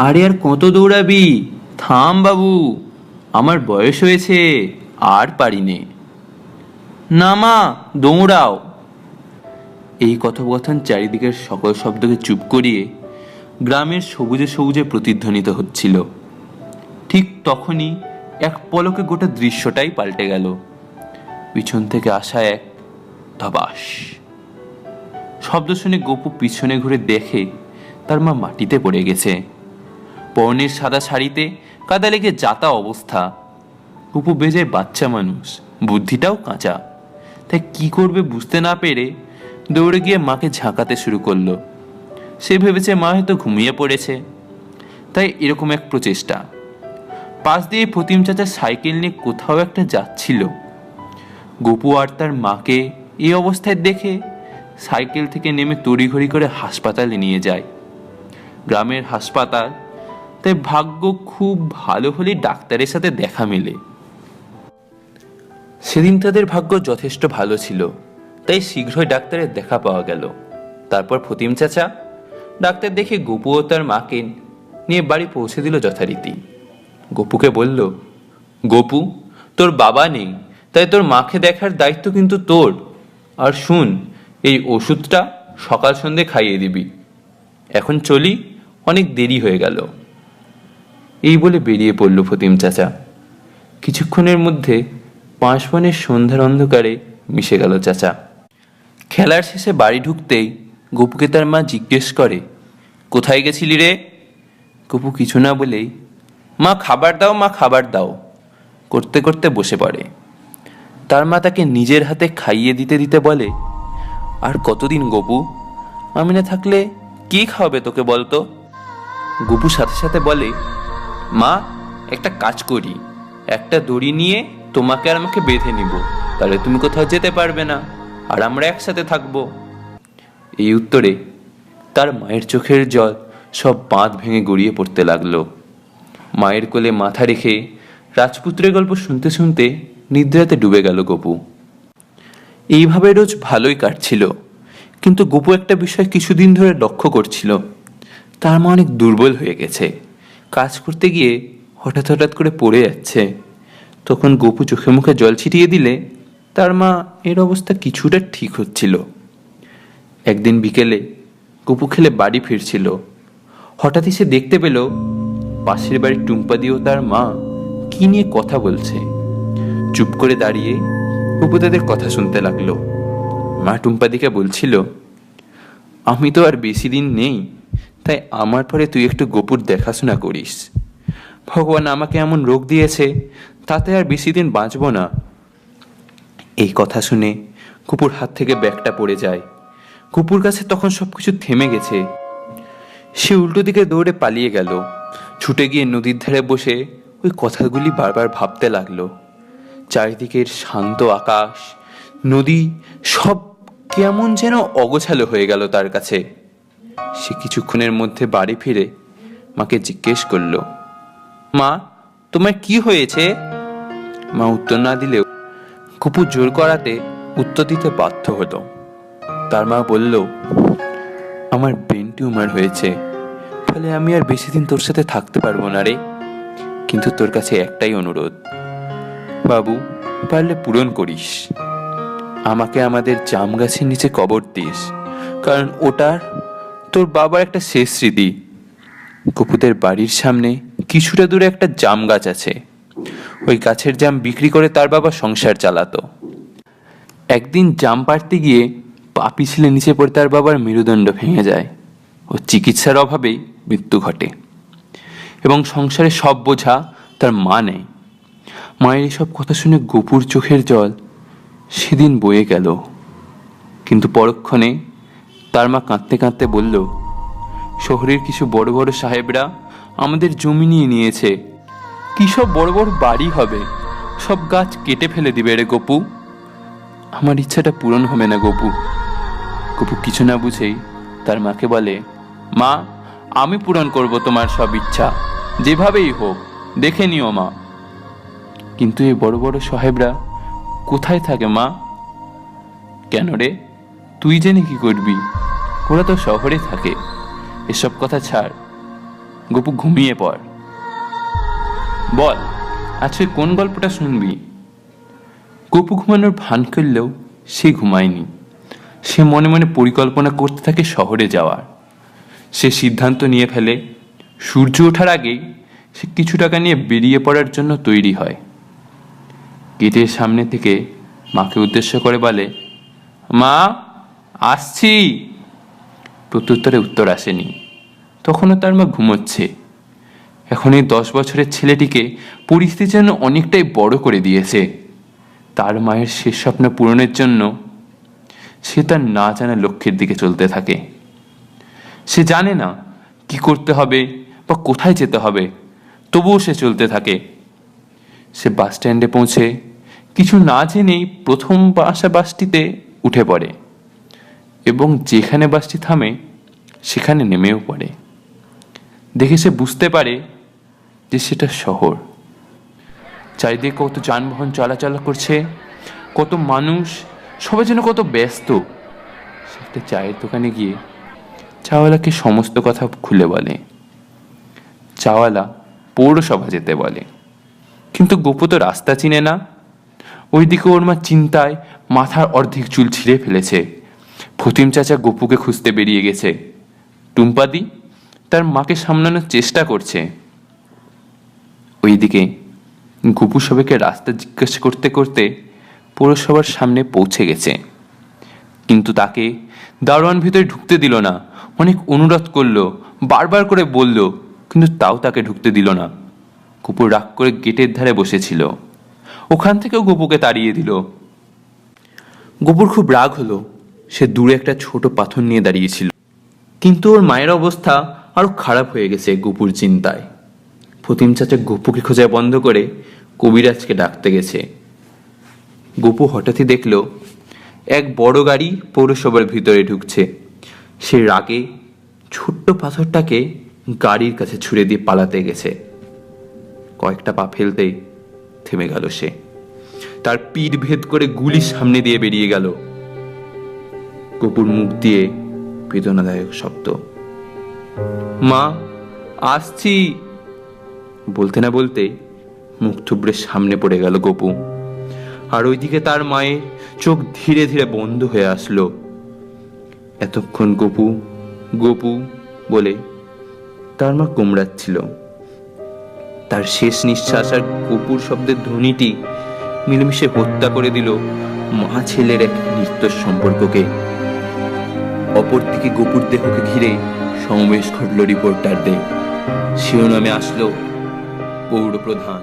আরে আর কত দৌড়াবি? থাম বাবু, আমার বয়স হয়েছে, আর পারি নে। না মা, দৌড়াও। এই কথোপকথন চারিদিকের সকল শব্দকে চুপ করিয়ে গ্রামের সবুজে সবুজে প্রতিধ্বনিত হচ্ছিল। ঠিক তখনই এক পলকে গোটা দৃশ্যটাই পাল্টে গেল। পিছন থেকে আসা এক ধবাস শব্দ শুনে গপু পিছনে ঘুরে দেখে তার মা মাটিতে পড়ে গেছে। পরনের সাদা শাড়িতে কাদা লেগে যাতা অবস্থা। গপু বেজে বাচ্চা মানুষ, বুদ্ধিটাও কাঁচা, তাই কি করবে বুঝতে না পেরে দৌড়ে গিয়ে মাকে ঝাঁকাতে শুরু করলো। সে ভেবেছে মা হয়তো ঘুমিয়ে পড়েছে, তাই এরকম এক প্রচেষ্টা। পাশ দিয়ে ফতিম চাচা সাইকেল নিয়ে কোথাও একটা যাচ্ছিল। গপু আর তার মাকে এই অবস্থায় দেখে সাইকেল থেকে নেমে তড়িঘড়ি করে হাসপাতালে নিয়ে যায়। গ্রামের হাসপাতাল, তাই ভাগ্য খুব ভালো হলে ডাক্তারের সাথে দেখা মেলে। সেদিন তাদের ভাগ্য যথেষ্ট ভালো ছিল, তাই শীঘ্রই ডাক্তারের দেখা পাওয়া গেল। তারপর ফতিম চাচা ডাক্তার দেখে গপু ও তার মাকে নিয়ে বাড়ি পৌঁছে দিল যথারীতি। গপুকে বলল, গপু, তোর বাবা নেই, তাই তোর মাকে দেখার দায়িত্ব কিন্তু তোর। আর শুন, এই ওষুধটা সকাল সন্ধে খাইয়ে দিবি। এখন চলি, অনেক দেরি হয়ে গেল। এই বলে বেরিয়ে পড়ল ফতিম চাচা। কিছুক্ষণের মধ্যে পাঁশবনের সন্ধ্যার অন্ধকারে মিশে গেল চাচা। খেলার শেষে বাড়ি ঢুকতেই গপুকে তার মা জিজ্ঞেস করে, কোথায় গেছিলি রে? গপু কিছু না বলেই, মা খাবার দাও, মা খাবার দাও করতে করতে বসে পড়ে। তার মা তাকে নিজের হাতে খাইয়ে দিতে দিতে বলে, আর কতদিন গপু? আমি না থাকলে কি খাওয়াবে তোকে বলতো? গপু সাথে সাথে বলে, মা একটা কাজ করি, একটা দড়ি নিয়ে তোমাকে আর আমাকে বেঁধে নিব, তাহলে তুমি কোথাও যেতে পারবে না, আর আমরা একসাথে থাকবো। এই উত্তরে তার মায়ের চোখের জল সব বাঁধ ভেঙে গড়িয়ে পড়তে লাগলো। মায়ের কোলে মাথা রেখে রাজপুত্রের গল্প শুনতে শুনতে নিদ্রাতে ডুবে গেল গপু। এইভাবে রোজ ভালোই কাটছিল, কিন্তু গপু একটা বিষয় কিছুদিন ধরে লক্ষ্য করছিল। তার মা অনেক দুর্বল হয়ে গেছে, কাজ করতে গিয়ে হঠাৎ হঠাৎ করে পড়ে যাচ্ছে। তখন গপু চোখে মুখে জল ছিটিয়ে দিলে তার মা এর অবস্থা কিছুটা ঠিক হচ্ছিল। একদিন বিকেলে গপু খেলে বাড়ি ফিরছিল। হঠাৎই সে দেখতে পেল পাশের বাড়ির টুম্পাদি ও তার মা কি নিয়ে কথা বলছে। চুপ করে দাঁড়িয়ে গপু তাদের কথা শুনতে লাগলো। মা টুম্পাদিকে বলছিল, আমি তো আর বেশি দিন নেই, তাই আমার পরে তুই একটু গপুর দেখাশোনা করিস। ভগবান আমাকে এমন রোগ দিয়েছে, তাতে আর বেশি দিন বাঁচব না। এই কথা শুনে গপুর হাত থেকে ব্যাগটা পড়ে যায়। গপুর কাছে তখন সবকিছু থেমে গেছে। সে উল্টো দিকে দৌড়ে পালিয়ে গেল। ছুটে গিয়ে নদীর ধারে বসে ওই কথাগুলি বারবার ভাবতে লাগলো। চারিদিকের শান্ত আকাশ, নদী, সব কেমন যেন অগোছালো হয়ে গেল তার কাছে। সে কিছুক্ষণের মধ্যে বাড়ি ফিরে মাকে জিজ্ঞেস করল, মা, তোমার কি হয়েছে? মা উত্তর না দিলেও গপু জোর করাতে উত্তর দিতে বাধ্য হলো। তার মা বলল, আমার ব্রেন টিউমার হয়েছে, ফলে আমি আর বেশি দিন তোর সাথে থাকতে পারবো না রে। কিন্তু তোর কাছে একটাই অনুরোধ, বাবু, পারলে পূরণ করিস। আমাকে আমাদের জাম গাছের নিচে কবর দিস, কারণ ওটার তোর বাবার একটা শেষ স্মৃতি। গপুদের বাড়ির সামনে কিছুটা দূরে একটা জাম গাছ আছে। ওই গাছের জাম বিক্রি করে তার বাবা সংসার চালাতো। একদিন জাম পাড়তে গিয়ে পা পিছলে নিচে পড়ে তার বাবার মেরুদণ্ড ভেঙে যায় ও চিকিৎসার অভাবেই মৃত্যু ঘটে, এবং সংসারে সব বোঝা তার মা নেয়। মায়ের এসব কথা শুনে গপুর চোখের জল সেদিন বয়ে গেল। কিন্তু পরক্ষণে তার মা কাঁদতে কাঁদতে বলল, শহরের কিছু বড় বড় সাহেবরা আমাদের জমি নিয়ে নিয়েছে, কি সব বড় বড় বাড়ি হবে, সব গাছ কেটে ফেলে দিবে রে গপু। আমার ইচ্ছাটা পূরণ হবে না গপু। গপু কিছু না বুঝেই তার মাকে বলে, মা, আমি পূরণ করব তোমার সব ইচ্ছা, যেভাবেই হোক, দেখে নিও মা। কিন্তু এই বড় বড় সাহেবরা কোথায় থাকে মা? কেন রে, তুই জেনে কি করবি? ওরা তো শহরে থাকে। এসব কথা ছাড়, গপু ঘুমিয়ে পড়। বল, আজকে কোন গল্পটা শুনবি? গপু ঘুমানোর ভান করলেও সে ঘুমায়নি। সে মনে মনে পরিকল্পনা করতে থাকে শহরে যাওয়ার। সে সিদ্ধান্ত নিয়ে ফেলে সূর্য ওঠার আগেই সে কিছু টাকা নিয়ে বেরিয়ে পড়ার জন্য তৈরি হয়। গেটের সামনে থেকে মাকে উদ্দেশ্য করে বলে, মা, আসছি। প্রত্যুত্তরে উত্তর আসেনি। তখনও তার মা ঘুমোচ্ছে। এখন এই 10 বছরের ছেলেটিকে পরিস্থিতি যেন অনেকটাই বড় করে দিয়েছে। তার মায়ের শেষ স্বপ্ন পূরণের জন্য সে তার না জানা লক্ষ্যের দিকে চলতে থাকে। সে জানে না কি করতে হবে বা কোথায় যেতে হবে, তবুও সে চলতে থাকে। সে বাস স্ট্যান্ডে পৌঁছে কিছু না জেনেই প্রথম আসা বাসটিতে উঠে পড়ে এবং যেখানে বাসটি থামে সেখানে নেমেও পড়ে। দেখে সে বুঝতে পারে যে সেটা শহর। চারিদিকে কত যানবাহন চলাচল করছে, কত মানুষ, সবাই যেন কত ব্যস্ত। সে একটা চায়ের দোকানে গিয়ে চাওয়ালাকে সমস্ত কথা খুলে বলে। চাওয়ালা পৌরসভা যেতে বলে, কিন্তু গপু তো রাস্তা চিনে না। ওইদিকে ওর মা চিন্তায় মাথার অর্ধেক চুল ছিঁড়ে ফেলেছে। ফতিম চাচা গপুকে খুঁজতে বেরিয়ে গেছে। টুম্পাদি তার মাকে সামলানোর চেষ্টা করছে। ওইদিকে গপু সবাইকে রাস্তা জিজ্ঞেস করতে করতে পৌরসভার সামনে পৌঁছে গেছে, কিন্তু তাকে দারোয়ান ভিতরে ঢুকতে দিল না। অনেক অনুরোধ করলো, বারবার করে বলল, কিন্তু তাও তাকে ঢুকতে দিল না। গপু রাগ করে গেটের ধারে বসেছিল। ওখান থেকেও গপুকে তাড়িয়ে দিল। গপুর খুব রাগ হলো। সে দূরে একটা ছোট পাথর নিয়ে দাঁড়িয়েছিল, কিন্তু ওর মায়ের অবস্থা আরো খারাপ হয়ে গেছে গপুর চিন্তায়। ফতিম চাচা গপুকে খোঁজা বন্ধ করে কবিরাজকে ডাকতে গেছে। গপু হঠাৎই দেখল এক বড় গাড়ি পৌরসভার ভিতরে ঢুকছে। সে রাগে ছোট্ট পাথরটাকে গাড়ির কাছে ছুঁড়ে দিয়ে পালাতে গেছে। কয়েকটা পা ফেলতেই থেমে গেল সে। তার পিঠ ভেদ করে গুলি সামনে দিয়ে বেরিয়ে গেল। গপুর মুখ দিয়ে বেদনাদায়ক শব্দ, মা, আসছি। বলতে না বলতে মুখ থুবড়ে সামনে পড়ে গেল গপু। আর ওইদিকে তার মায়ের চোখ ধীরে ধীরে বন্ধ হয়ে আসলো। এতক্ষণ গপু গপু বলে তার মা গোমড়াচ্ছিল। তার শেষ নিঃশ্বাস আর গপুর শব্দের ধ্বনিটি মিলেমিশে হত্যা করে দিল মা ছেলের এক নিত্যর সম্পর্ককে। অপরদিকে গপুর দেহকে ঘিরে সমাবেশ ঘটল রিপোর্টারদের। শিরোনামে আসলো পৌর প্রধান।